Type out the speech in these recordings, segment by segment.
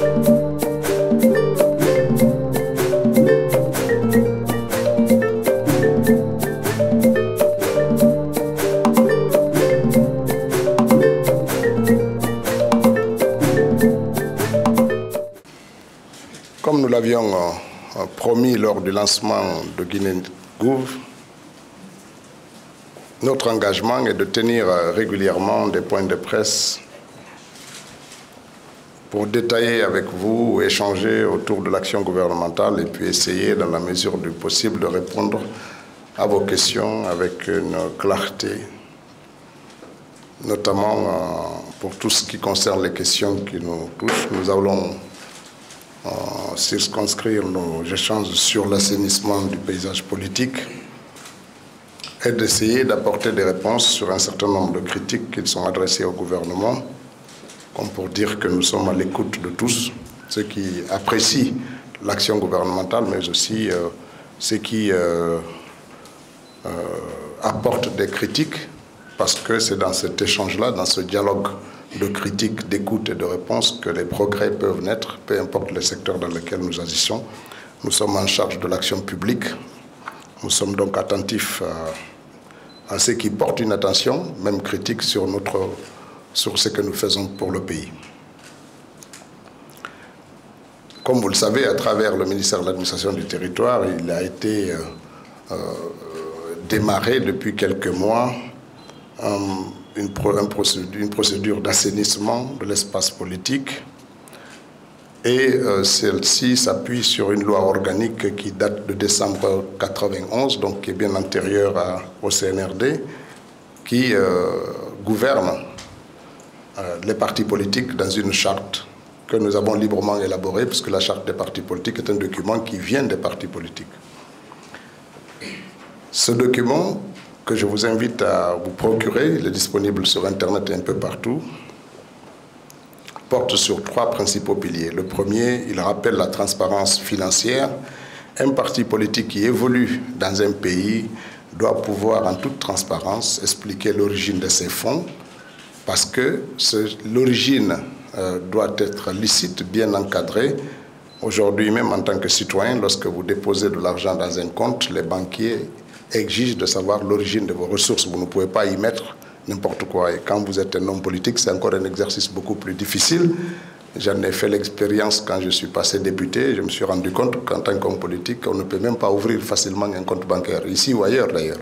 Comme nous l'avions promis lors du lancement de Guinée-Gouv, notre engagement est de tenir régulièrement des points de presse pour détailler avec vous, échanger autour de l'action gouvernementale et puis essayer, dans la mesure du possible, de répondre à vos questions avec une clarté, notamment pour tout ce qui concerne les questions qui nous touchent. Nous allons circonscrire nos échanges sur l'assainissement du paysage politique et d'essayer d'apporter des réponses sur un certain nombre de critiques qui sont adressées au gouvernement, comme pour dire que nous sommes à l'écoute de tous, ceux qui apprécient l'action gouvernementale, mais aussi ceux qui apportent des critiques, parce que c'est dans cet échange-là, dans ce dialogue de critiques, d'écoute et de réponse que les progrès peuvent naître, peu importe le secteur dans lequel nous agissons. Nous sommes en charge de l'action publique. Nous sommes donc attentifs à ceux qui portent une attention, même critique, sur ce que nous faisons pour le pays. Comme vous le savez, à travers le ministère de l'Administration du Territoire, il a été démarré depuis quelques mois une procédure d'assainissement de l'espace politique, et celle-ci s'appuie sur une loi organique qui date de décembre 1991, donc qui est bien antérieure au CNRD, qui gouverne les partis politiques dans une charte que nous avons librement élaborée, puisque la charte des partis politiques est un document qui vient des partis politiques. Ce document, que je vous invite à vous procurer, il est disponible sur Internet et un peu partout, porte sur 3 principaux piliers. Le premier, il rappelle la transparence financière. Un parti politique qui évolue dans un pays doit pouvoir, en toute transparence, expliquer l'origine de ses fonds, parce que l'origine doit être licite, bien encadrée. Aujourd'hui, même en tant que citoyen, lorsque vous déposez de l'argent dans un compte, les banquiers exige de savoir l'origine de vos ressources. Vous ne pouvez pas y mettre n'importe quoi. Et quand vous êtes un homme politique, c'est encore un exercice beaucoup plus difficile. J'en ai fait l'expérience quand je suis passé député. Je me suis rendu compte qu'en tant qu'homme politique, on ne peut même pas ouvrir facilement un compte bancaire, ici ou ailleurs d'ailleurs.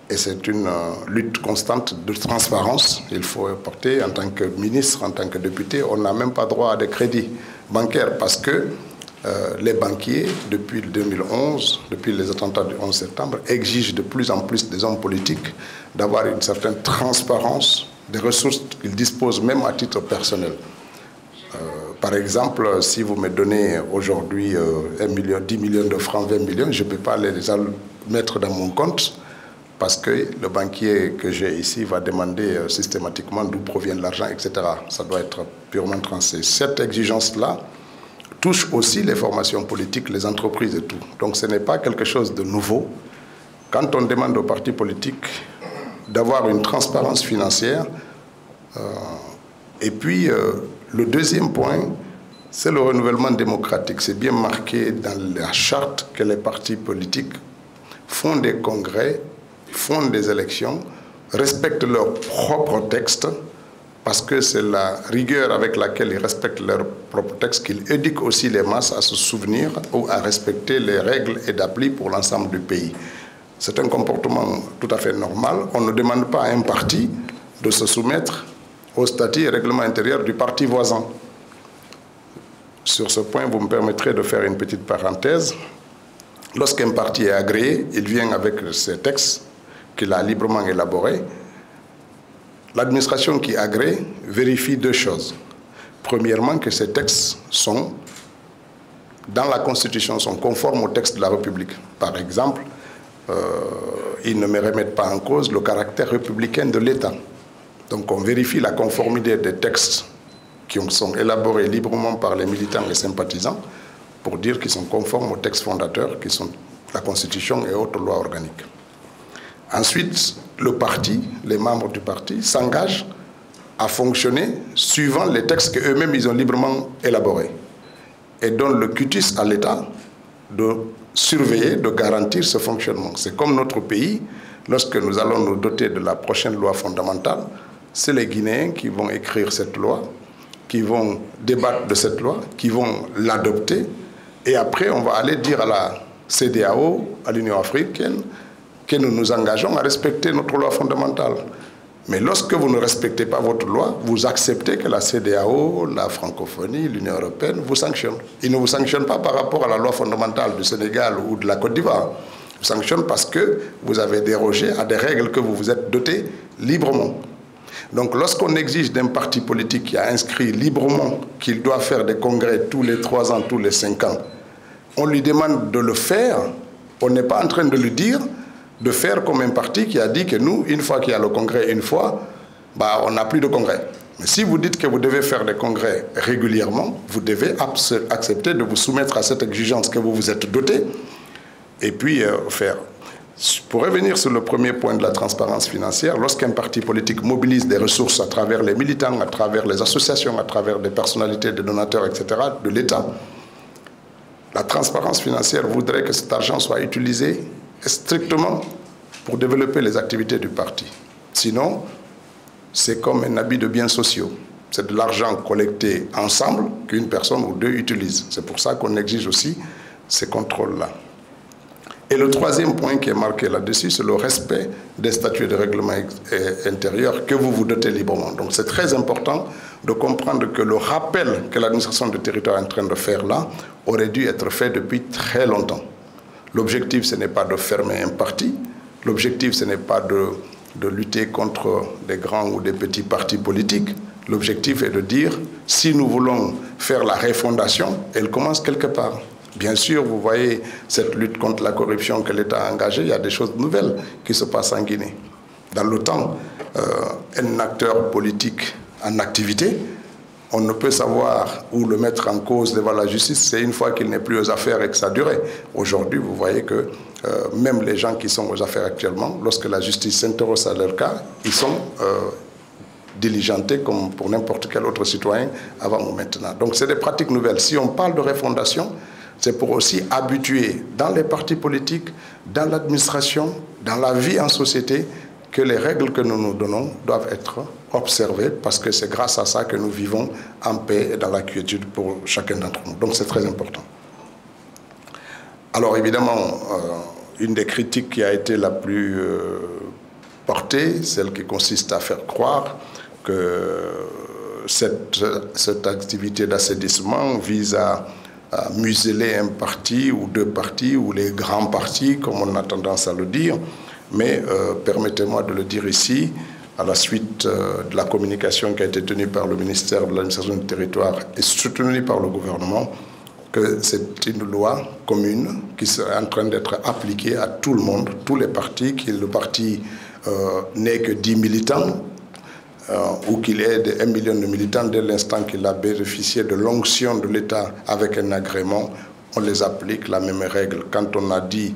Et c'est une lutte constante de transparence. Il faut porter en tant que ministre, en tant que député. On n'a même pas droit à des crédits bancaires parce que les banquiers, depuis 2011, depuis les attentats du 11 septembre, exigent de plus en plus des hommes politiques d'avoir une certaine transparence des ressources qu'ils disposent même à titre personnel. Par exemple, si vous me donnez aujourd'hui 10 millions de francs, 20 millions, je ne peux pas les mettre dans mon compte parce que le banquier que j'ai ici va demander systématiquement d'où provient l'argent, etc. Ça doit être purement tranché. Cette exigence-là touche aussi les formations politiques, les entreprises et tout. Donc ce n'est pas quelque chose de nouveau. Quand on demande aux partis politiques d'avoir une transparence financière, et puis le deuxième point, c'est le renouvellement démocratique. C'est bien marqué dans la charte que les partis politiques font des congrès, font des élections, respectent leurs propres textes, parce que c'est la rigueur avec laquelle ils respectent leurs propres textes qu'ils éduquent aussi les masses à se souvenir ou à respecter les règles et d'appli pour l'ensemble du pays. C'est un comportement tout à fait normal. On ne demande pas à un parti de se soumettre au statut et règlement intérieur du parti voisin. Sur ce point, vous me permettrez de faire une petite parenthèse. Lorsqu'un parti est agréé, il vient avec ses textes qu'il a librement élaborés. L'administration qui agrée vérifie 2 choses. Premièrement, que ces textes sont, dans la Constitution, sont conformes aux textes de la République. Par exemple, ils ne me remettent pas en cause le caractère républicain de l'État. Donc on vérifie la conformité des textes qui sont élaborés librement par les militants et sympathisants pour dire qu'ils sont conformes aux textes fondateurs, qui sont la Constitution et autres lois organiques. Ensuite, le parti, les membres du parti s'engagent à fonctionner suivant les textes qu'eux-mêmes ils ont librement élaborés et donnent le cutis à l'État de surveiller, de garantir ce fonctionnement. C'est comme notre pays, lorsque nous allons nous doter de la prochaine loi fondamentale, c'est les Guinéens qui vont écrire cette loi, qui vont débattre de cette loi, qui vont l'adopter, et après on va aller dire à la CEDEAO, à l'Union africaine, que nous nous engageons à respecter notre loi fondamentale. Mais lorsque vous ne respectez pas votre loi, vous acceptez que la CEDEAO, la francophonie, l'Union européenne vous sanctionnent. Ils ne vous sanctionnent pas par rapport à la loi fondamentale du Sénégal ou de la Côte d'Ivoire. Ils vous sanctionnent parce que vous avez dérogé à des règles que vous vous êtes dotés librement. Donc lorsqu'on exige d'un parti politique qui a inscrit librement qu'il doit faire des congrès tous les 3 ans, tous les 5 ans, on lui demande de le faire, on n'est pas en train de lui dire de faire comme un parti qui a dit que nous, une fois qu'il y a le congrès, une fois, on n'a plus de congrès. Mais si vous dites que vous devez faire des congrès régulièrement, vous devez accepter de vous soumettre à cette exigence que vous vous êtes doté et puis faire. Pour revenir sur le premier point de la transparence financière, lorsqu'un parti politique mobilise des ressources à travers les militants, à travers les associations, à travers des personnalités, des donateurs, etc., de l'État, la transparence financière voudrait que cet argent soit utilisé strictement pour développer les activités du parti. Sinon, c'est comme un habit de biens sociaux. C'est de l'argent collecté ensemble qu'une personne ou deux utilisent. C'est pour ça qu'on exige aussi ces contrôles-là. Et le troisième point qui est marqué là-dessus, c'est le respect des statuts et des règlements intérieurs que vous vous dotez librement. Donc c'est très important de comprendre que le rappel que l'administration du territoire est en train de faire là aurait dû être fait depuis très longtemps. L'objectif, ce n'est pas de fermer un parti. L'objectif, ce n'est pas de lutter contre des grands ou des petits partis politiques. L'objectif est de dire, si nous voulons faire la refondation, elle commence quelque part. Bien sûr, vous voyez cette lutte contre la corruption que l'État a engagée, il y a des choses nouvelles qui se passent en Guinée. Dans le temps, un acteur politique en activité, on ne peut savoir où le mettre en cause devant la justice, c'est une fois qu'il n'est plus aux affaires et que ça a duré. Aujourd'hui, vous voyez que même les gens qui sont aux affaires actuellement, lorsque la justice s'intéresse à leur cas, ils sont diligentés comme pour n'importe quel autre citoyen avant ou maintenant. Donc c'est des pratiques nouvelles. Si on parle de refondation, c'est pour aussi habituer dans les partis politiques, dans l'administration, dans la vie en société, que les règles que nous nous donnons doivent être observées parce que c'est grâce à ça que nous vivons en paix et dans la quiétude pour chacun d'entre nous. Donc c'est très important. Alors évidemment, une des critiques qui a été la plus portée, celle qui consiste à faire croire que cette activité d'assainissement vise à museler un parti ou deux partis ou les grands partis, comme on a tendance à le dire. Mais permettez-moi de le dire ici, à la suite de la communication qui a été tenue par le ministère de l'administration du territoire et soutenue par le gouvernement, que c'est une loi commune qui est en train d'être appliquée à tout le monde, tous les partis, que le parti n'ait que 10 militants, ou qu'il ait 1 million de militants dès l'instant qu'il a bénéficié de l'onction de l'État avec un agrément, on les applique la même règle. Quand on a dit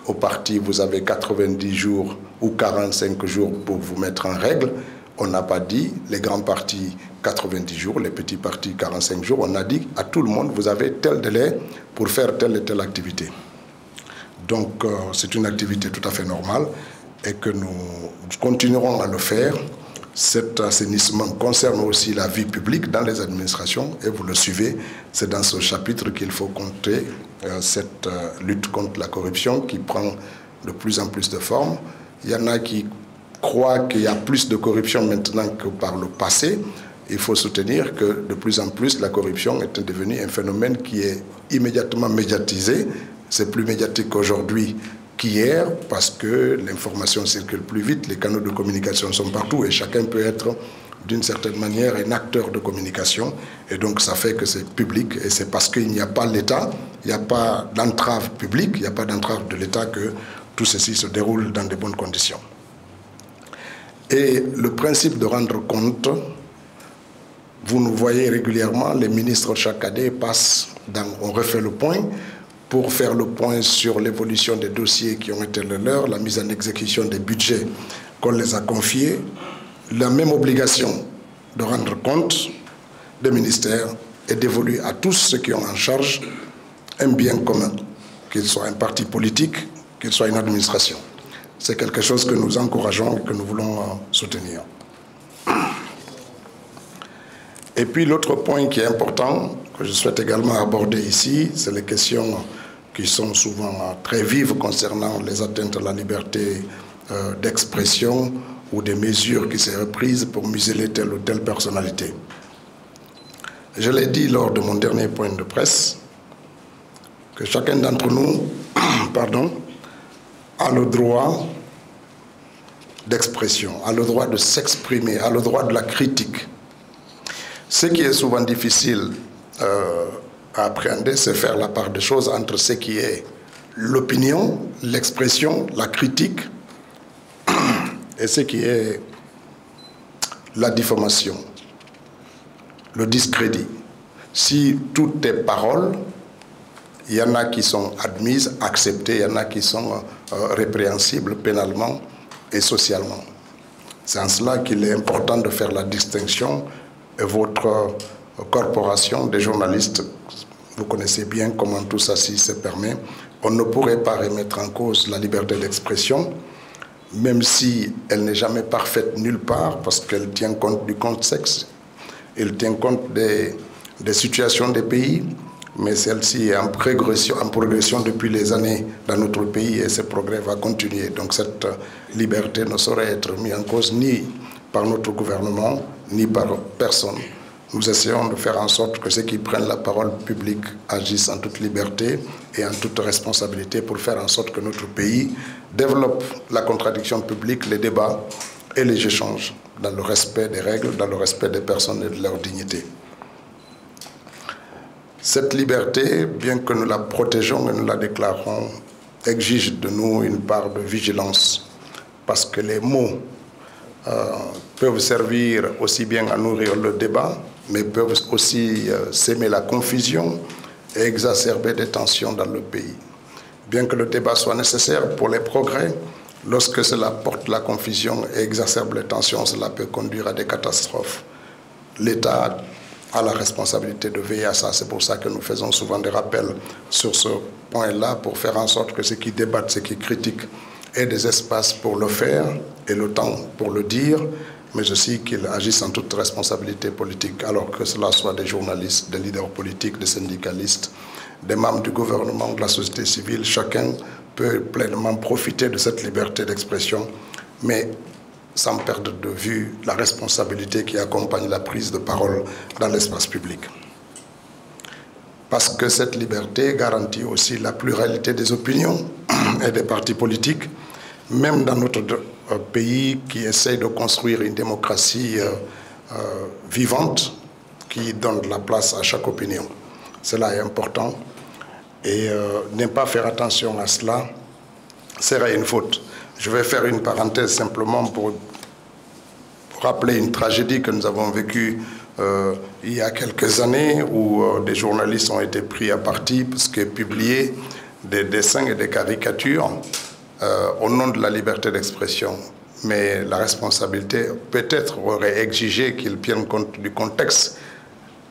au parti, vous avez 90 jours ou 45 jours pour vous mettre en règle, on n'a pas dit les grands partis 90 jours, les petits partis 45 jours, on a dit à tout le monde, vous avez tel délai pour faire telle et telle activité. Donc c'est une activité tout à fait normale et que nous continuerons à le faire. Cet assainissement concerne aussi la vie publique dans les administrations et vous le suivez, c'est dans ce chapitre qu'il faut compter cette lutte contre la corruption qui prend de plus en plus de formes. Il y en a qui croient qu'il y a plus de corruption maintenant que par le passé. Il faut soutenir que de plus en plus la corruption est devenue un phénomène qui est immédiatement médiatisé. C'est plus médiatique qu'aujourd'hui qu'hier parce que l'information circule plus vite, les canaux de communication sont partout et chacun peut être d'une certaine manière un acteur de communication et donc ça fait que c'est public et c'est parce qu'il n'y a pas l'État, il n'y a pas d'entrave publique, il n'y a pas d'entrave de l'État que tout ceci se déroule dans de bonnes conditions. Et le principe de rendre compte, vous nous voyez régulièrement, les ministres chaque année passent, on refait le point, pour faire le point sur l'évolution des dossiers qui ont été les leurs, la mise en exécution des budgets qu'on les a confiés, la même obligation de rendre compte des ministères et d'évoluer à tous ceux qui ont en charge un bien commun, qu'il soit un parti politique, qu'il soit une administration. C'est quelque chose que nous encourageons et que nous voulons soutenir. Et puis l'autre point qui est important, que je souhaite également aborder ici, c'est les questions qui sont souvent très vives concernant les atteintes à la liberté d'expression ou des mesures qui seraient prises pour museler telle ou telle personnalité. Je l'ai dit lors de mon dernier point de presse, que chacun d'entre nous a le droit d'expression, a le droit de s'exprimer, a le droit de la critique. Ce qui est souvent difficile à appréhender, c'est faire la part des choses entre ce qui est l'opinion, l'expression, la critique, et ce qui est la diffamation, le discrédit. Si tout est parole, il y en a qui sont admises, acceptées, il y en a qui sont répréhensibles pénalement et socialement. C'est en cela qu'il est important de faire la distinction. Et votre corporation des journalistes, vous connaissez bien comment tout ça se permet. On ne pourrait pas remettre en cause la liberté d'expression, même si elle n'est jamais parfaite nulle part, parce qu'elle tient compte du contexte, elle tient compte des situations des pays, mais celle-ci est en progression depuis les années dans notre pays et ce progrès va continuer. Donc cette liberté ne saurait être mise en cause ni par notre gouvernement, ni par personne. Nous essayons de faire en sorte que ceux qui prennent la parole publique agissent en toute liberté et en toute responsabilité pour faire en sorte que notre pays développe la contradiction publique, les débats et les échanges dans le respect des règles, dans le respect des personnes et de leur dignité. Cette liberté, bien que nous la protégeons et nous la déclarons, exige de nous une part de vigilance parce que les mots peuvent servir aussi bien à nourrir le débat, mais peuvent aussi s'aimer la confusion et exacerber des tensions dans le pays. Bien que le débat soit nécessaire pour les progrès, lorsque cela porte la confusion et exacerbe les tensions, cela peut conduire à des catastrophes. L'État a la responsabilité de veiller à ça. C'est pour ça que nous faisons souvent des rappels sur ce point-là pour faire en sorte que ceux qui débattent, ceux qui critiquent, aient des espaces pour le faire et le temps pour le dire, mais aussi qu'ils agissent en toute responsabilité politique, alors que cela soit des journalistes, des leaders politiques, des syndicalistes, des membres du gouvernement, de la société civile. Chacun peut pleinement profiter de cette liberté d'expression, mais sans perdre de vue la responsabilité qui accompagne la prise de parole dans l'espace public. Parce que cette liberté garantit aussi la pluralité des opinions et des partis politiques, même dans notre pays qui essaye de construire une démocratie vivante qui donne de la place à chaque opinion. Cela est important et ne pas faire attention à cela serait une faute. Je vais faire une parenthèse simplement pour rappeler une tragédie que nous avons vécue il y a quelques années où des journalistes ont été pris à partie parce qu'ils publiaient des dessins et des caricatures au nom de la liberté d'expression. Mais la responsabilité peut-être aurait exigé qu'ils tiennent compte du contexte,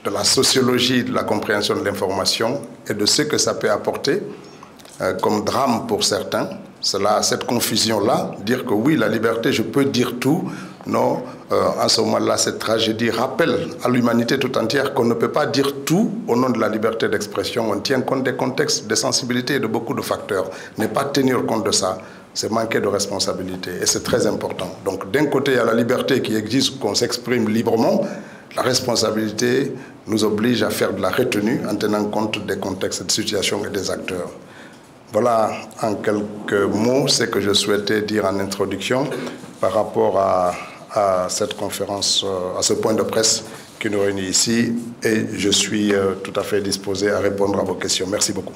de la sociologie, de la compréhension de l'information et de ce que ça peut apporter comme drame pour certains. Cette confusion-là, dire que oui, la liberté, je peux dire tout. Non, à ce moment-là, cette tragédie rappelle à l'humanité tout entière qu'on ne peut pas dire tout au nom de la liberté d'expression. On tient compte des contextes, des sensibilités et de beaucoup de facteurs. Ne pas tenir compte de ça, c'est manquer de responsabilité et c'est très important. Donc d'un côté, il y a la liberté qui exige qu'on s'exprime librement. La responsabilité nous oblige à faire de la retenue en tenant compte des contextes, des situations et des acteurs. Voilà en quelques mots ce que je souhaitais dire en introduction par rapport à cette conférence, à ce point de presse qui nous réunit ici. Et je suis tout à fait disposé à répondre à vos questions. Merci beaucoup.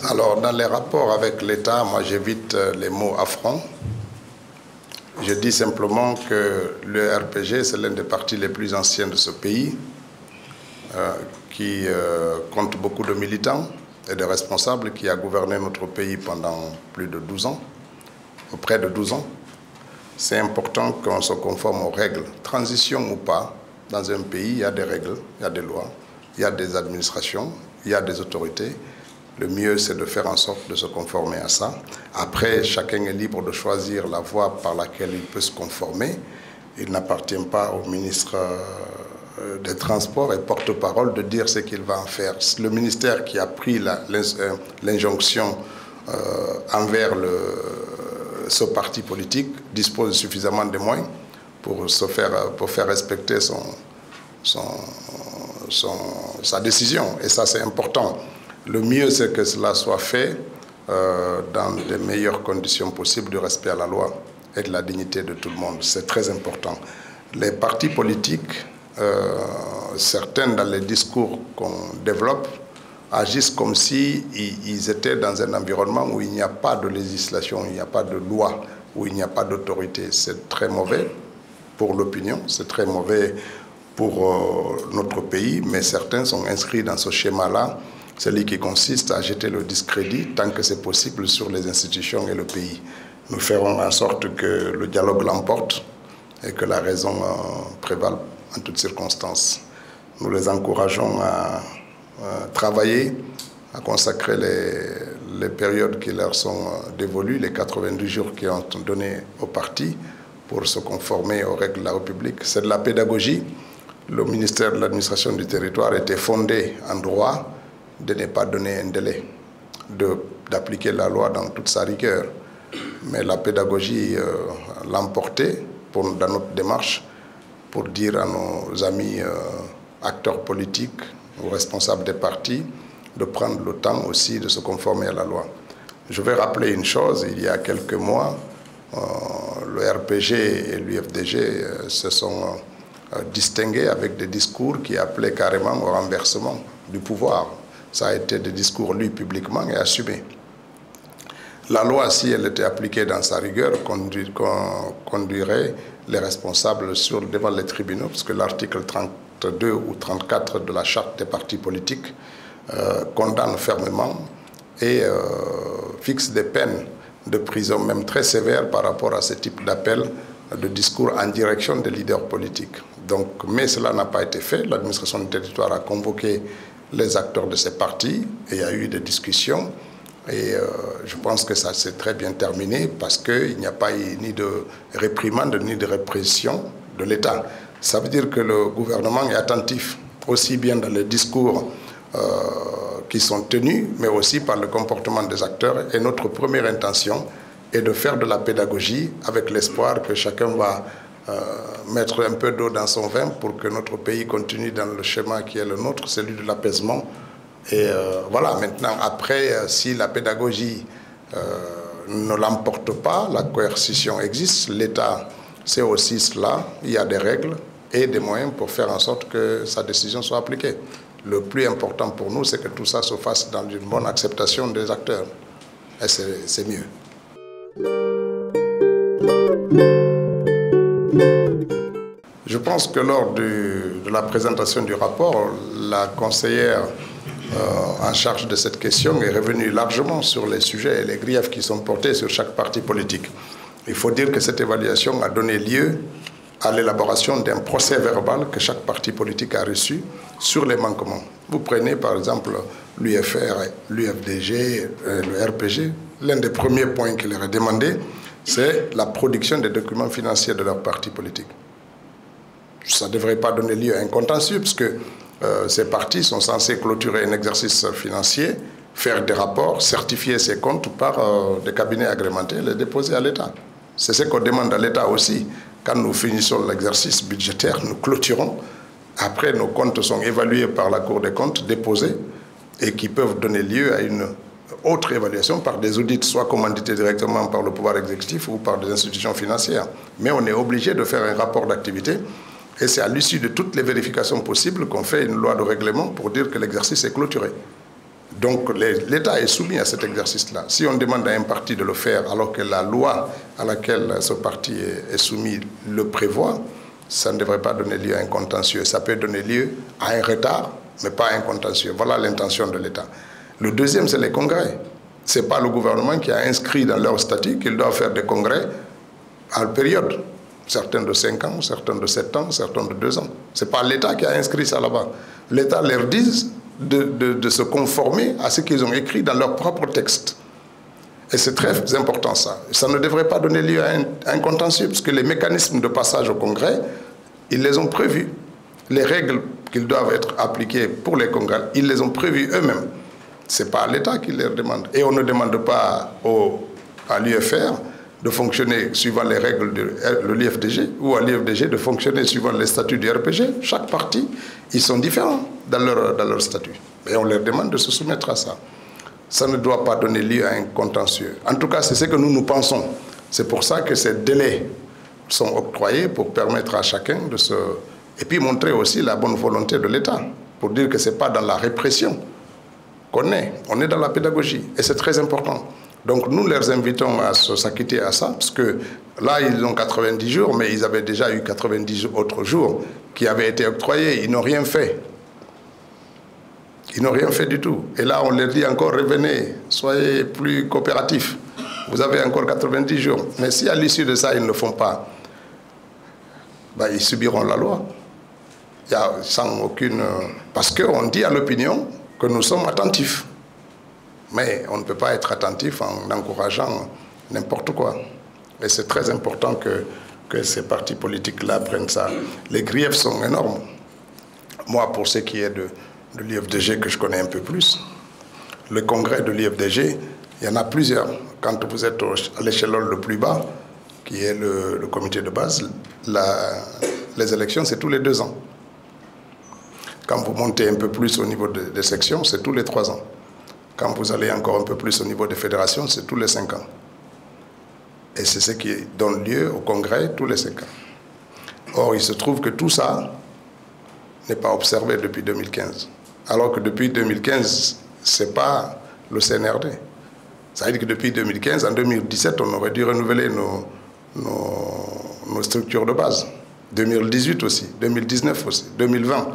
Alors, dans les rapports avec l'État, moi j'évite les mots affront. Je dis simplement que le RPG, c'est l'un des partis les plus anciens de ce pays, qui compte beaucoup de militants et de responsables, qui a gouverné notre pays pendant plus de 12 ans. auprès de 12 ans. C'est important qu'on se conforme aux règles. Transition ou pas, dans un pays, il y a des règles, il y a des lois, il y a des administrations, il y a des autorités. Le mieux, c'est de faire en sorte de se conformer à ça. Après, chacun est libre de choisir la voie par laquelle il peut se conformer. Il n'appartient pas au ministre des Transports et porte-parole de dire ce qu'il va en faire. Le ministère qui a pris l'injonction envers ce parti politique dispose suffisamment de moyens pour faire respecter sa décision. Et ça, c'est important. Le mieux, c'est que cela soit fait dans les meilleures conditions possibles de respect à la loi et de la dignité de tout le monde. C'est très important. Les partis politiques, certains dans les discours qu'on développe, agissent comme s'ils étaient dans un environnement où il n'y a pas de législation, il n'y a pas de loi, où il n'y a pas d'autorité. C'est très mauvais pour l'opinion, c'est très mauvais pour notre pays, mais certains sont inscrits dans ce schéma-là, celui qui consiste à jeter le discrédit tant que c'est possible sur les institutions et le pays. Nous ferons en sorte que le dialogue l'emporte et que la raison prévale en toutes circonstances. Nous les encourageons à travailler, à consacrer les périodes qui leur sont dévolues, les 90 jours qui ont donné au parti pour se conformer aux règles de la République. C'est de la pédagogie. Le ministère de l'administration du territoire était fondé en droit de ne pas donner un délai, d'appliquer la loi dans toute sa rigueur. Mais la pédagogie l'a emporté dans notre démarche pour dire à nos amis acteurs politiques ou responsables des partis de prendre le temps aussi de se conformer à la loi. Je vais rappeler une chose, il y a quelques mois, le RPG et l'UFDG se sont distingués avec des discours qui appelaient carrément au renversement du pouvoir. Ça a été des discours lus publiquement et assumés. La loi, si elle était appliquée dans sa rigueur, conduirait les responsables devant les tribunaux, parce que l'article 32 ou 34 de la charte des partis politiques condamne fermement et fixe des peines de prison, même très sévères par rapport à ce type d'appel de discours en direction des leaders politiques. Donc, mais cela n'a pas été fait. L'administration du territoire a convoqué les acteurs de ces partis et il y a eu des discussions. Et je pense que ça s'est très bien terminé parce qu'il n'y a pas eu ni de réprimande ni de répression de l'État. Ça veut dire que le gouvernement est attentif, aussi bien dans les discours qui sont tenus, mais aussi par le comportement des acteurs. Et notre première intention est de faire de la pédagogie avec l'espoir que chacun va mettre un peu d'eau dans son vin pour que notre pays continue dans le schéma qui est le nôtre, celui de l'apaisement. Et voilà, maintenant, après, si la pédagogie ne l'emporte pas, la coercition existe, l'État sait aussi cela, il y a des règles et des moyens pour faire en sorte que sa décision soit appliquée. Le plus important pour nous, c'est que tout ça se fasse dans une bonne acceptation des acteurs. Et c'est mieux. Je pense que lors de la présentation du rapport, la conseillère en charge de cette question est revenue largement sur les sujets et les griefs qui sont portés sur chaque parti politique. Il faut dire que cette évaluation a donné lieu à l'élaboration d'un procès verbal que chaque parti politique a reçu sur les manquements. Vous prenez par exemple l'UFR, l'UFDG, le RPG. L'un des premiers points qu'il leur est demandé, c'est la production des documents financiers de leur parti politique. Ça ne devrait pas donner lieu à un contentieux, puisque ces partis sont censés clôturer un exercice financier, faire des rapports, certifier ces comptes par des cabinets agrémentés et les déposer à l'État. C'est ce qu'on demande à l'État aussi. Quand nous finissons l'exercice budgétaire, nous clôturons. Après, nos comptes sont évalués par la Cour des comptes, déposés, et qui peuvent donner lieu à une autre évaluation par des audits, soit commandités directement par le pouvoir exécutif ou par des institutions financières. Mais on est obligé de faire un rapport d'activité. Et c'est à l'issue de toutes les vérifications possibles qu'on fait une loi de règlement pour dire que l'exercice est clôturé. Donc l'État est soumis à cet exercice-là. Si on demande à un parti de le faire alors que la loi à laquelle ce parti est soumis le prévoit, ça ne devrait pas donner lieu à un contentieux. Ça peut donner lieu à un retard, mais pas à un contentieux. Voilà l'intention de l'État. Le deuxième, c'est les congrès. Ce n'est pas le gouvernement qui a inscrit dans leur statut qu'ils doivent faire des congrès à période. Certains de 5 ans, certains de 7 ans, certains de 2 ans. Ce n'est pas l'État qui a inscrit ça là-bas. L'État leur dit de se conformer à ce qu'ils ont écrit dans leur propre texte. Et c'est très important ça. Ça ne devrait pas donner lieu à un contentieux, parce que les mécanismes de passage au congrès, ils les ont prévus. Les règles qu'ils doivent être appliquées pour les congrès, ils les ont prévues eux-mêmes. Ce n'est pas l'État qui les demande. Et on ne demande pas à l'UFR de fonctionner suivant les règles de l'IFDG ou à l'IFDG de fonctionner suivant les statuts du RPG. Chaque parti, ils sont différents dans leur statut. Et on leur demande de se soumettre à ça. Ça ne doit pas donner lieu à un contentieux. En tout cas, c'est ce que nous pensons. C'est pour ça que ces délais sont octroyés pour permettre à chacun de se... Et puis montrer aussi la bonne volonté de l'État, pour dire que ce n'est pas dans la répression qu'on est. On est dans la pédagogie. Et c'est très important. Donc nous les invitons à s'acquitter à ça, parce que là, ils ont 90 jours, mais ils avaient déjà eu 90 autres jours qui avaient été octroyés. Ils n'ont rien fait. Ils n'ont rien fait du tout. Et là, on leur dit encore, revenez, soyez plus coopératifs. Vous avez encore 90 jours. Mais si à l'issue de ça, ils ne le font pas, ben, ils subiront la loi. Il y a sans aucune... Parce qu'on dit à l'opinion que nous sommes attentifs. Mais on ne peut pas être attentif en encourageant n'importe quoi. Et c'est très important que ces partis politiques-là prennent ça. Les griefs sont énormes. Moi, pour ce qui est de l'IFDG que je connais un peu plus, le congrès de l'IFDG, il y en a plusieurs. Quand vous êtes à l'échelon le plus bas, qui est le comité de base, les élections, c'est tous les 2 ans. Quand vous montez un peu plus au niveau des sections, c'est tous les 3 ans. Quand vous allez encore un peu plus au niveau des fédérations, c'est tous les 5 ans. Et c'est ce qui donne lieu au congrès tous les 5 ans. Or, il se trouve que tout ça n'est pas observé depuis 2015. Alors que depuis 2015, ce n'est pas le CNRD. Ça veut dire que depuis 2015, en 2017, on aurait dû renouveler nos structures de base. 2018 aussi, 2019 aussi, 2020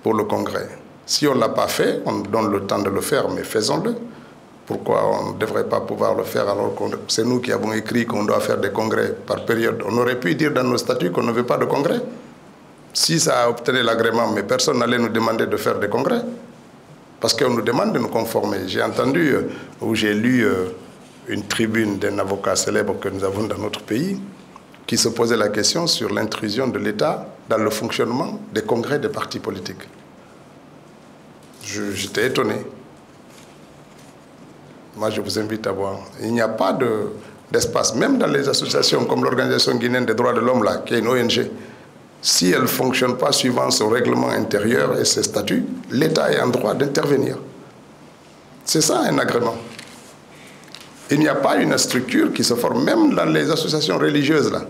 pour le congrès. Si on ne l'a pas fait, on donne le temps de le faire, mais faisons-le. Pourquoi on ne devrait pas pouvoir le faire alors que c'est nous qui avons écrit qu'on doit faire des congrès par période? On aurait pu dire dans nos statuts qu'on ne veut pas de congrès. Si ça a obtenu l'agrément, mais personne n'allait nous demander de faire des congrès. Parce qu'on nous demande de nous conformer. J'ai entendu, ou j'ai lu une tribune d'un avocat célèbre que nous avons dans notre pays, qui se posait la question sur l'intrusion de l'État dans le fonctionnement des congrès des partis politiques. J'étais étonné. Moi, je vous invite à voir. Il n'y a pas d'espace, même dans les associations comme l'Organisation guinéenne des droits de l'homme, là, qui est une ONG. Si elle ne fonctionne pas suivant son règlement intérieur et ses statuts, l'État est en droit d'intervenir. C'est ça un agrément. Il n'y a pas une structure qui se forme, même dans les associations religieuses, là.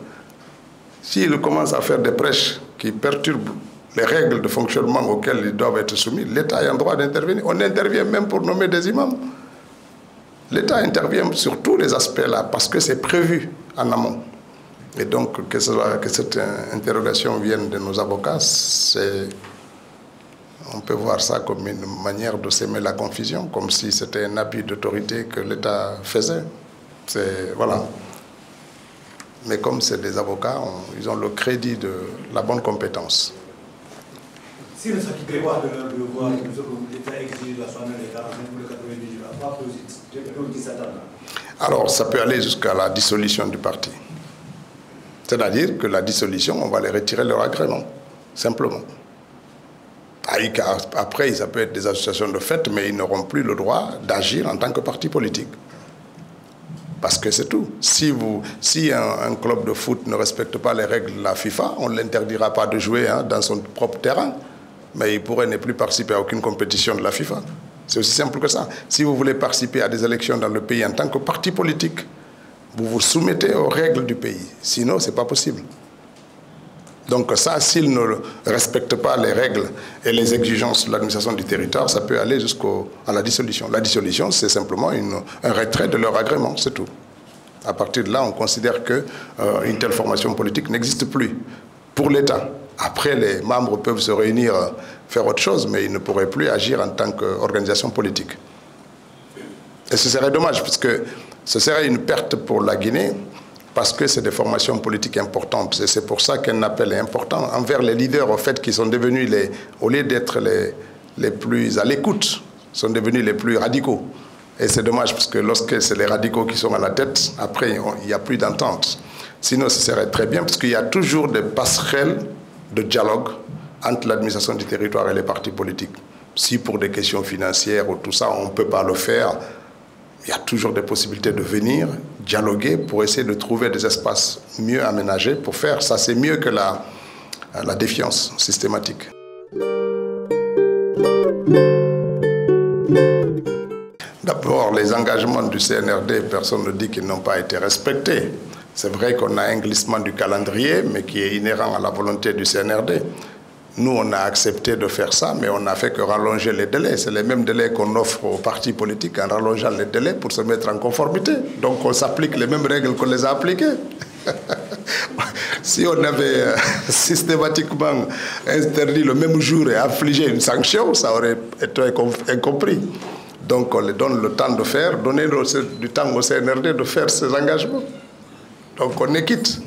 S'ils commencent à faire des prêches qui perturbent les règles de fonctionnement auxquelles ils doivent être soumis, l'État est en droit d'intervenir. On intervient même pour nommer des imams. L'État intervient sur tous les aspects là, parce que c'est prévu en amont. Et donc, que cette interrogation vienne de nos avocats, on peut voir ça comme une manière de s'aimer la confusion, comme si c'était un abus d'autorité que l'État faisait. Voilà. Mais comme c'est des avocats, ils ont le crédit de la bonne compétence. Si le statut prévoit de leur devoir, l'État exige la soirée des 45 pour les 90 jours, à quoi peut-il s'attendre? Alors, ça peut aller jusqu'à la dissolution du parti. C'est-à-dire que la dissolution, on va les retirer leur agrément, simplement. Après, ça peut être des associations de fait, mais ils n'auront plus le droit d'agir en tant que parti politique. Parce que c'est tout. Si un club de foot ne respecte pas les règles de la FIFA, on ne l'interdira pas de jouer dans son propre terrain. Mais il pourrait ne plus participer à aucune compétition de la FIFA. C'est aussi simple que ça. Si vous voulez participer à des élections dans le pays en tant que parti politique, vous vous soumettez aux règles du pays. Sinon, ce n'est pas possible. Donc ça, s'ils ne respectent pas les règles et les exigences de l'administration du territoire, ça peut aller jusqu'à la dissolution. La dissolution, c'est simplement un retrait de leur agrément, c'est tout. À partir de là, on considère qu'une telle formation politique n'existe plus pour l'État. Après, les membres peuvent se réunir, faire autre chose, mais ils ne pourraient plus agir en tant qu'organisation politique. Et ce serait dommage, puisque ce serait une perte pour la Guinée, parce que c'est des formations politiques importantes. Et c'est pour ça qu'un appel est important envers les leaders, au fait, qui sont devenus, au lieu d'être les plus à l'écoute, sont devenus les plus radicaux. Et c'est dommage, parce que lorsque c'est les radicaux qui sont à la tête, après, il n'y a plus d'entente. Sinon, ce serait très bien, parce qu'il y a toujours des passerelles de dialogue entre l'administration du territoire et les partis politiques. Si pour des questions financières ou tout ça, on ne peut pas le faire, il y a toujours des possibilités de venir dialoguer pour essayer de trouver des espaces mieux aménagés pour faire. Ça, c'est mieux que la défiance systématique. D'abord, les engagements du CNRD, personne ne dit qu'ils n'ont pas été respectés. C'est vrai qu'on a un glissement du calendrier, mais qui est inhérent à la volonté du CNRD. Nous, on a accepté de faire ça, mais on n'a fait que rallonger les délais. C'est les mêmes délais qu'on offre aux partis politiques en rallongeant les délais pour se mettre en conformité. Donc, on s'applique les mêmes règles qu'on les a appliquées. Si on avait systématiquement interdit le même jour et infligé une sanction, ça aurait été incompris. Donc, on les donne le temps de faire, donner du temps au CNRD de faire ses engagements. Donc, on est quitte.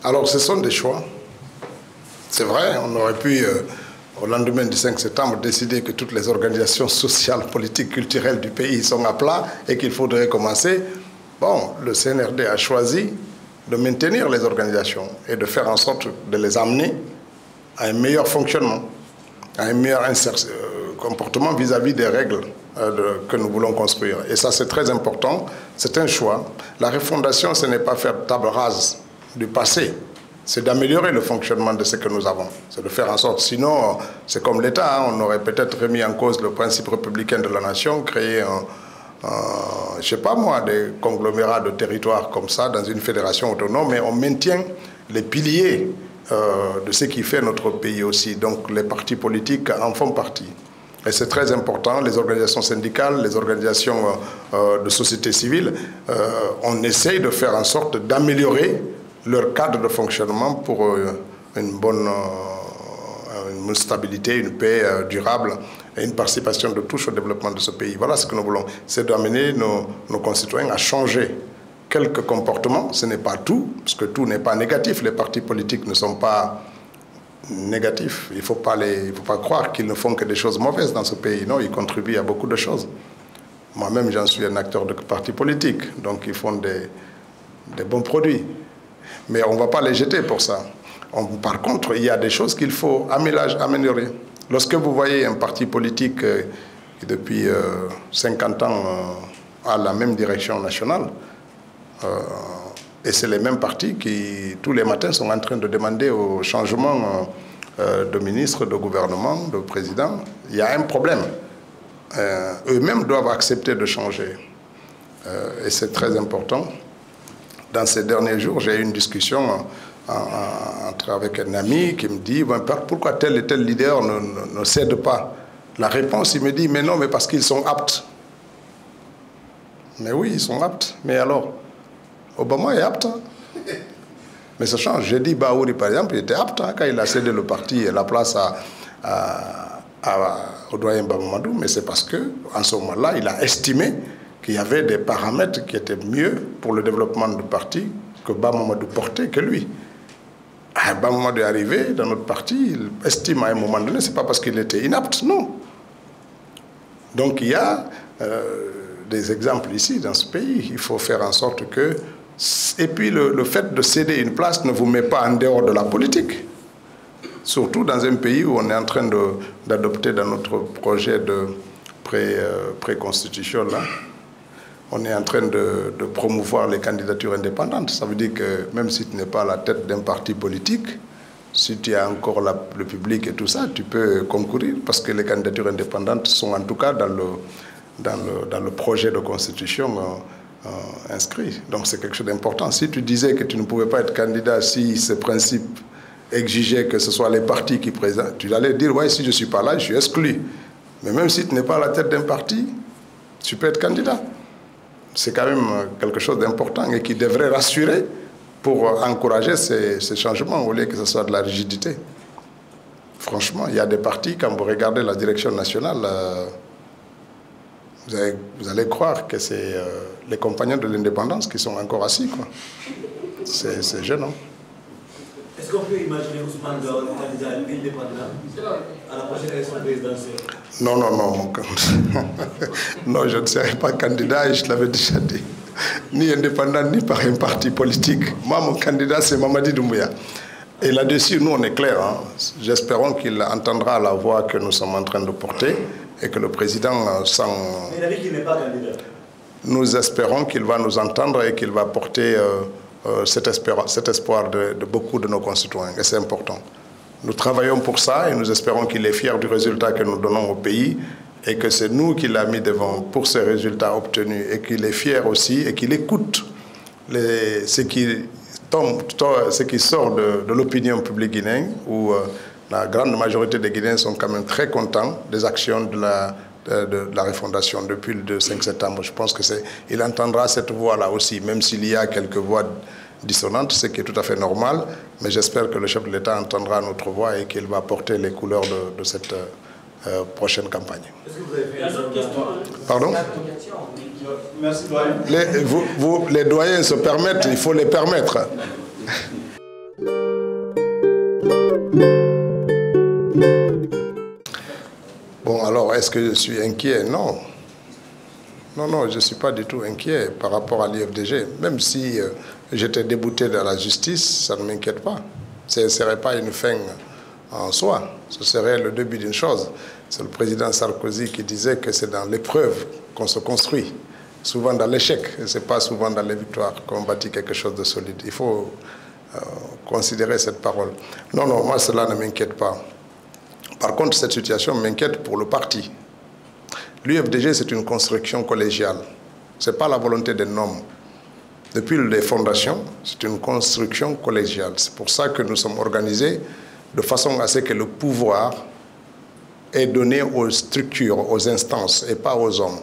Alors, ce sont des choix. C'est vrai, on aurait pu, au lendemain du 5 septembre, décider que toutes les organisations sociales, politiques, culturelles du pays sont à plat et qu'il faudrait commencer. Bon, le CNRD a choisi de maintenir les organisations et de faire en sorte de les amener à un meilleur fonctionnement, à un meilleur comportement vis-à-vis des règles que nous voulons construire. Et ça, c'est très important. C'est un choix. La refondation, ce n'est pas faire table rase du passé, c'est d'améliorer le fonctionnement de ce que nous avons. C'est de faire en sorte, sinon, c'est comme l'État, hein, on aurait peut-être remis en cause le principe républicain de la nation, créé, je ne sais pas moi, des conglomérats de territoires comme ça, dans une fédération autonome, mais on maintient les piliers de ce qui fait notre pays aussi. Donc les partis politiques en font partie. Et c'est très important, les organisations syndicales, les organisations de société civile, on essaye de faire en sorte d'améliorer leur cadre de fonctionnement pour une bonne une stabilité, une paix durable et une participation de tous au développement de ce pays. Voilà ce que nous voulons. C'est d'amener nos concitoyens à changer quelques comportements. Ce n'est pas tout, parce que tout n'est pas négatif. Les partis politiques ne sont pas négatifs. Il ne faut pas croire qu'ils ne font que des choses mauvaises dans ce pays. Non, ils contribuent à beaucoup de choses. Moi-même, j'en suis un acteur de parti politique, donc ils font des bons produits. Mais on ne va pas les jeter pour ça. Par contre, il y a des choses qu'il faut améliorer. Lorsque vous voyez un parti politique qui, depuis 50 ans, a la même direction nationale, et c'est les mêmes partis qui, tous les matins, sont en train de demander au changement de ministre, de gouvernement, de président, il y a un problème. Eux-mêmes doivent accepter de changer. Et c'est très important. Dans ces derniers jours, j'ai eu une discussion avec un ami qui me dit « Pourquoi tel et tel leader ne cède pas ?» La réponse, il me dit « Mais non, mais parce qu'ils sont aptes. » Mais oui, ils sont aptes. Mais alors, Obama est apte. Hein? Mais ça change. J'ai dit Baouri, par exemple, il était apte hein, quand il a cédé le parti et la place au doyen Bamamadou. Mais c'est parce qu'en ce moment-là, il a estimé qu'il y avait des paramètres qui étaient mieux pour le développement du parti que Bamamadou portait que lui. Bamamadou est arrivé dans notre parti, il estime à un moment donné, ce n'est pas parce qu'il était inapte, non. Donc il y a des exemples ici dans ce pays. Il faut faire en sorte que... Et puis le fait de céder une place ne vous met pas en dehors de la politique. Surtout dans un pays où on est en train d'adopter dans notre projet de pré-constitution là, on est en train de promouvoir les candidatures indépendantes. Ça veut dire que même si tu n'es pas à la tête d'un parti politique, si tu as encore le public et tout ça, tu peux concourir parce que les candidatures indépendantes sont en tout cas dans le projet de constitution inscrit. Donc c'est quelque chose d'important. Si tu disais que tu ne pouvais pas être candidat si ce principe exigeait que ce soit les partis qui présentent, tu allais dire, ouais, si je ne suis pas là, je suis exclu. Mais même si tu n'es pas à la tête d'un parti, tu peux être candidat. C'est quand même quelque chose d'important et qui devrait rassurer pour encourager ces changements au lieu que ce soit de la rigidité. Il Franchement, il y a des partis, quand vous regardez la direction nationale, vous allez croire que c'est les compagnons de l'indépendance qui sont encore assis, quoi. C'est gênant. Est-ce qu'on peut imaginer Ousmane Daouda candidat indépendant à la prochaine élection présidentielle? Non, non, non. Non, je ne serai pas candidat, et je l'avais déjà dit. Ni indépendant, ni par un parti politique. Moi, mon candidat, c'est Mamadi Doumbouya. Et là-dessus, nous, on est clair. Hein. J'espère qu'il entendra la voix que nous sommes en train de porter et que le président s'en... Mais il a dit qu'il n'est pas candidat. Nous espérons qu'il va nous entendre et qu'il va porter cet espoir de beaucoup de nos concitoyens. Et c'est important. Nous travaillons pour ça et nous espérons qu'il est fier du résultat que nous donnons au pays et que c'est nous qui l'avons mis devant pour ces résultats obtenus et qu'il est fier aussi et qu'il écoute ce qui sort de l'opinion publique guinéenne où la grande majorité des Guinéens sont quand même très contents des actions de la refondation depuis le 5 septembre. Je pense qu'il entendra cette voix-là aussi, même s'il y a quelques voix dissonantes, ce qui est tout à fait normal, mais j'espère que le chef de l'État entendra notre voix et qu'il va porter les couleurs de cette prochaine campagne. Est-ce que vous avez fait une question? Pardon? Merci, doyen. Les doyens se permettent, il faut les permettre. Bon, alors, est-ce que je suis inquiet? Non. Non, non, je ne suis pas du tout inquiet par rapport à l'UFDG. Même si j'étais débouté de la justice, ça ne m'inquiète pas. Ce ne serait pas une fin en soi. Ce serait le début d'une chose. C'est le président Sarkozy qui disait que c'est dans l'épreuve qu'on se construit. Souvent dans l'échec, et ce n'est pas souvent dans les victoires qu'on bâtit quelque chose de solide. Il faut considérer cette parole. Non, non, moi cela ne m'inquiète pas. Par contre, cette situation m'inquiète pour le parti. L'UFDG, c'est une construction collégiale. Ce n'est pas la volonté d'un homme. Depuis les fondations, c'est une construction collégiale. C'est pour ça que nous sommes organisés de façon à ce que le pouvoir est donné aux structures, aux instances et pas aux hommes.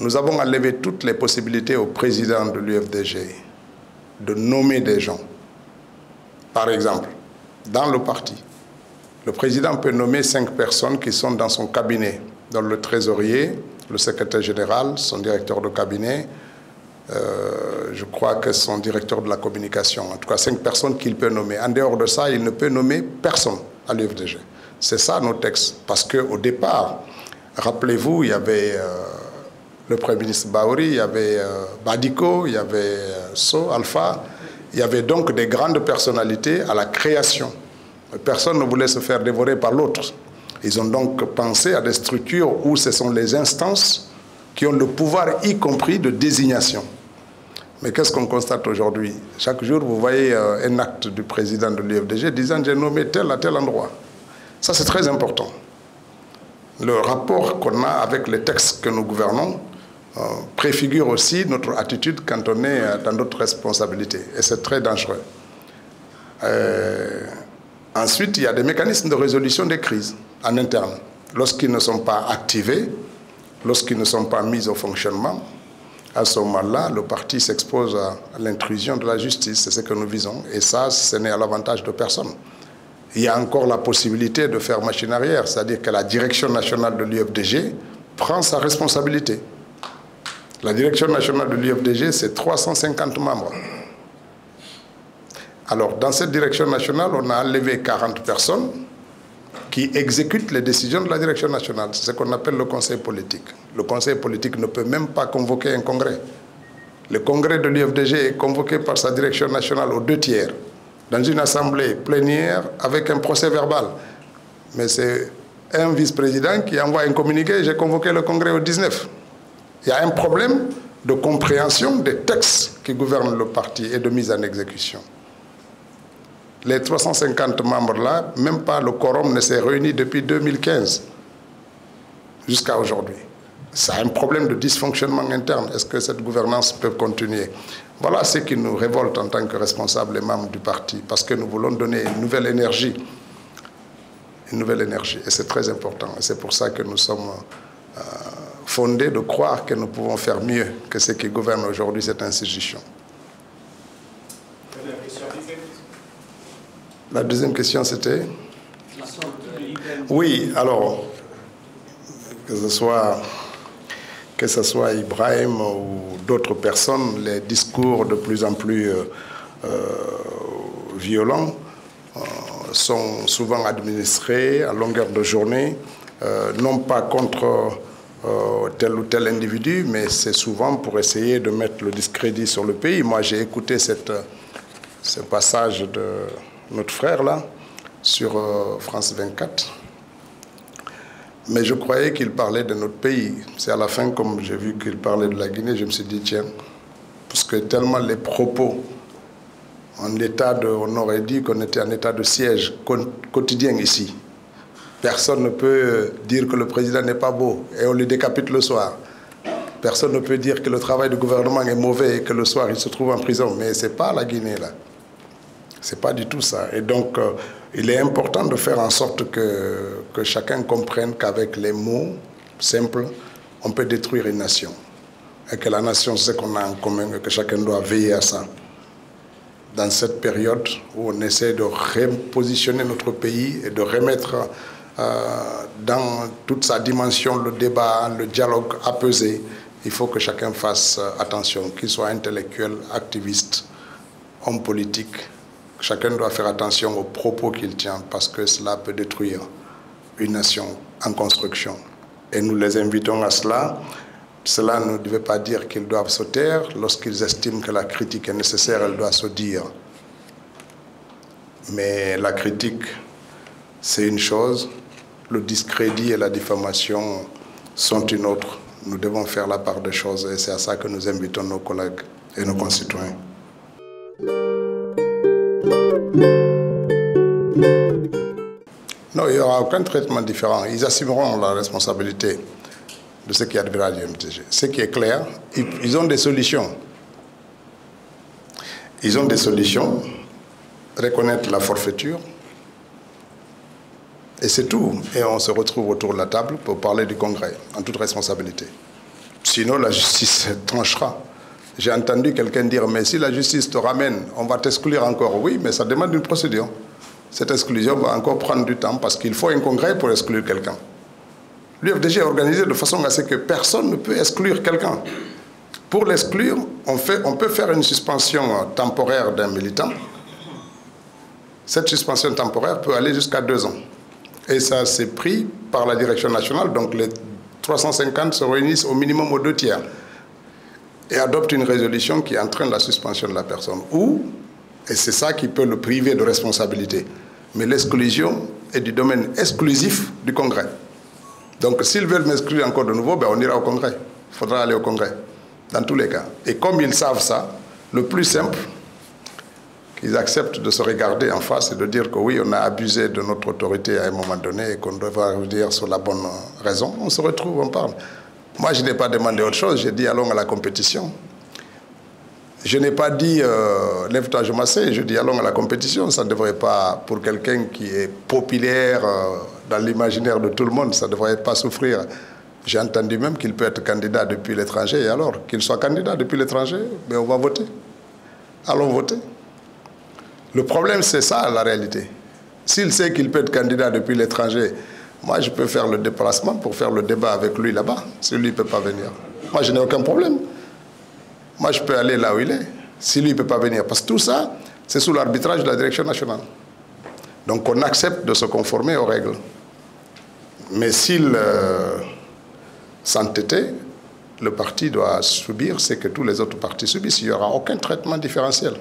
Nous avons enlevé toutes les possibilités au président de l'UFDG de nommer des gens. Par exemple, dans le parti, le président peut nommer 5 personnes qui sont dans son cabinet, dans le trésorier, le secrétaire général, son directeur de cabinet, je crois que son directeur de la communication. En tout cas, 5 personnes qu'il peut nommer. En dehors de ça, il ne peut nommer personne à l'UFDG. C'est ça nos textes. Parce qu'au départ, rappelez-vous, il y avait le Premier ministre Baori, il y avait Badiko, il y avait So, Alpha. Il y avait donc des grandes personnalités à la création. Personne ne voulait se faire dévorer par l'autre. Ils ont donc pensé à des structures où ce sont les instances qui ont le pouvoir, y compris de désignation. Mais qu'est-ce qu'on constate aujourd'hui? Chaque jour, vous voyez un acte du président de l'UFDG disant « j'ai nommé tel à tel endroit ». Ça, c'est très important. Le rapport qu'on a avec les textes que nous gouvernons préfigure aussi notre attitude quand on est dans notre responsabilité. Et c'est très dangereux. Ensuite, il y a des mécanismes de résolution des crises en interne. Lorsqu'ils ne sont pas activés, lorsqu'ils ne sont pas mis au fonctionnement, à ce moment-là, le parti s'expose à l'intrusion de la justice. C'est ce que nous visons. Et ça, ce n'est à l'avantage de personne. Il y a encore la possibilité de faire machine arrière, c'est-à-dire que la direction nationale de l'UFDG prend sa responsabilité. La direction nationale de l'UFDG, c'est 350 membres. Alors, dans cette direction nationale, on a enlevé 40 personnes qui exécutent les décisions de la direction nationale. C'est ce qu'on appelle le conseil politique. Le conseil politique ne peut même pas convoquer un congrès. Le congrès de l'UFDG est convoqué par sa direction nationale aux 2/3, dans une assemblée plénière avec un procès verbal. Mais c'est un vice-président qui envoie un communiqué, j'ai convoqué le congrès au 19. Il y a un problème de compréhension des textes qui gouvernent le parti et de mise en exécution. Les 350 membres-là, même pas le quorum ne s'est réuni depuis 2015 jusqu'à aujourd'hui. Ça a un problème de dysfonctionnement interne. Est-ce que cette gouvernance peut continuer? Voilà ce qui nous révolte en tant que responsables et membres du parti, parce que nous voulons donner une nouvelle énergie. Une nouvelle énergie, et c'est très important. Et c'est pour ça que nous sommes fondés de croire que nous pouvons faire mieux que ce qui gouverne aujourd'hui cette institution. La deuxième question, c'était? Oui, alors, que ce soit Ibrahim ou d'autres personnes, les discours de plus en plus violents sont souvent administrés à longueur de journée, non pas contre tel ou tel individu, mais c'est souvent pour essayer de mettre le discrédit sur le pays. Moi, j'ai écouté ce passage de notre frère là sur France 24, mais je croyais qu'il parlait de notre pays. C'est à la fin, comme j'ai vu qu'il parlait de la Guinée, je me suis dit tiens, parce que tellement les propos on aurait dit qu'on était en état de siège quotidien ici. Personne ne peut dire que le président n'est pas beau et on le décapite le soir. Personne ne peut dire que le travail du gouvernement est mauvais et que le soir il se trouve en prison. Mais ce n'est pas la Guinée là. Ce n'est pas du tout ça. Et donc il est important de faire en sorte que chacun comprenne qu'avec les mots simples, on peut détruire une nation. Et que la nation, c'est ce qu'on a en commun et que chacun doit veiller à ça. Dans cette période où on essaie de repositionner notre pays et de remettre dans toute sa dimension le débat, le dialogue apaisé, il faut que chacun fasse attention, qu'il soit intellectuel, activiste, homme politique. Chacun doit faire attention aux propos qu'il tient parce que cela peut détruire une nation en construction. Et nous les invitons à cela. Cela ne devait pas dire qu'ils doivent se taire. Lorsqu'ils estiment que la critique est nécessaire, elle doit se dire. Mais la critique, c'est une chose. Le discrédit et la diffamation sont une autre. Nous devons faire la part des choses et c'est à ça que nous invitons nos collègues et nos concitoyens. Non, il n'y aura aucun traitement différent. Ils assumeront la responsabilité de ce qui adviendra du MTG. Ce qui est clair, ils ont des solutions. Ils ont des solutions. Reconnaître la forfaiture. Et c'est tout. Et on se retrouve autour de la table pour parler du Congrès, en toute responsabilité. Sinon, la justice tranchera. J'ai entendu quelqu'un dire, mais si la justice te ramène, on va t'exclure encore. Oui, mais ça demande une procédure. Cette exclusion va encore prendre du temps parce qu'il faut un Congrès pour exclure quelqu'un. L'UFDG est organisé de façon à ce que personne ne peut exclure quelqu'un. Pour l'exclure, on peut faire une suspension temporaire d'un militant. Cette suspension temporaire peut aller jusqu'à 2 ans. Et ça, c'est pris par la direction nationale. Donc les 350 se réunissent au minimum aux 2 tiers et adoptent une résolution qui entraîne la suspension de la personne. Et c'est ça qui peut le priver de responsabilité. Mais l'exclusion est du domaine exclusif du Congrès. Donc s'ils veulent m'exclure encore de nouveau, ben on ira au Congrès. Il faudra aller au Congrès, dans tous les cas. Et comme ils savent ça, le plus simple, qu'ils acceptent de se regarder en face et de dire que oui, on a abusé de notre autorité à un moment donné et qu'on devrait dire sur la bonne raison. On se retrouve, on parle. Moi, je n'ai pas demandé autre chose, j'ai dit allons à la compétition. Je n'ai pas dit lève-toi, je m'asseye, je dis allons à la compétition. Ça ne devrait pas, pour quelqu'un qui est populaire dans l'imaginaire de tout le monde, ça ne devrait pas souffrir. J'ai entendu même qu'il peut être candidat depuis l'étranger, et alors qu'il soit candidat depuis l'étranger, mais on va voter. Allons voter. Le problème, c'est ça, la réalité. S'il sait qu'il peut être candidat depuis l'étranger, moi, je peux faire le déplacement pour faire le débat avec lui là-bas, si lui ne peut pas venir. Moi, je n'ai aucun problème. Moi, je peux aller là où il est, si lui ne peut pas venir. Parce que tout ça, c'est sous l'arbitrage de la direction nationale. Donc, on accepte de se conformer aux règles. Mais s'il s'entêtait, le parti doit subir ce que tous les autres partis subissent. Il n'y aura aucun traitement différentiel.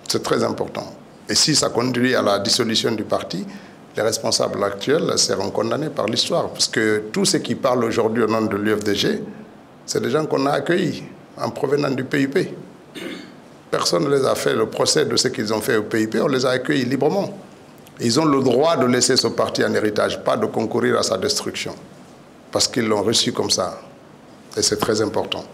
C'est très important. Et si ça conduit à la dissolution du parti, les responsables actuels seront condamnés par l'histoire. Parce que tous ceux qui parlent aujourd'hui au nom de l'UFDG, c'est des gens qu'on a accueillis en provenant du PIP. Personne ne les a fait le procès de ce qu'ils ont fait au PIP, on les a accueillis librement. Ils ont le droit de laisser ce parti en héritage, pas de concourir à sa destruction. Parce qu'ils l'ont reçu comme ça. Et c'est très important.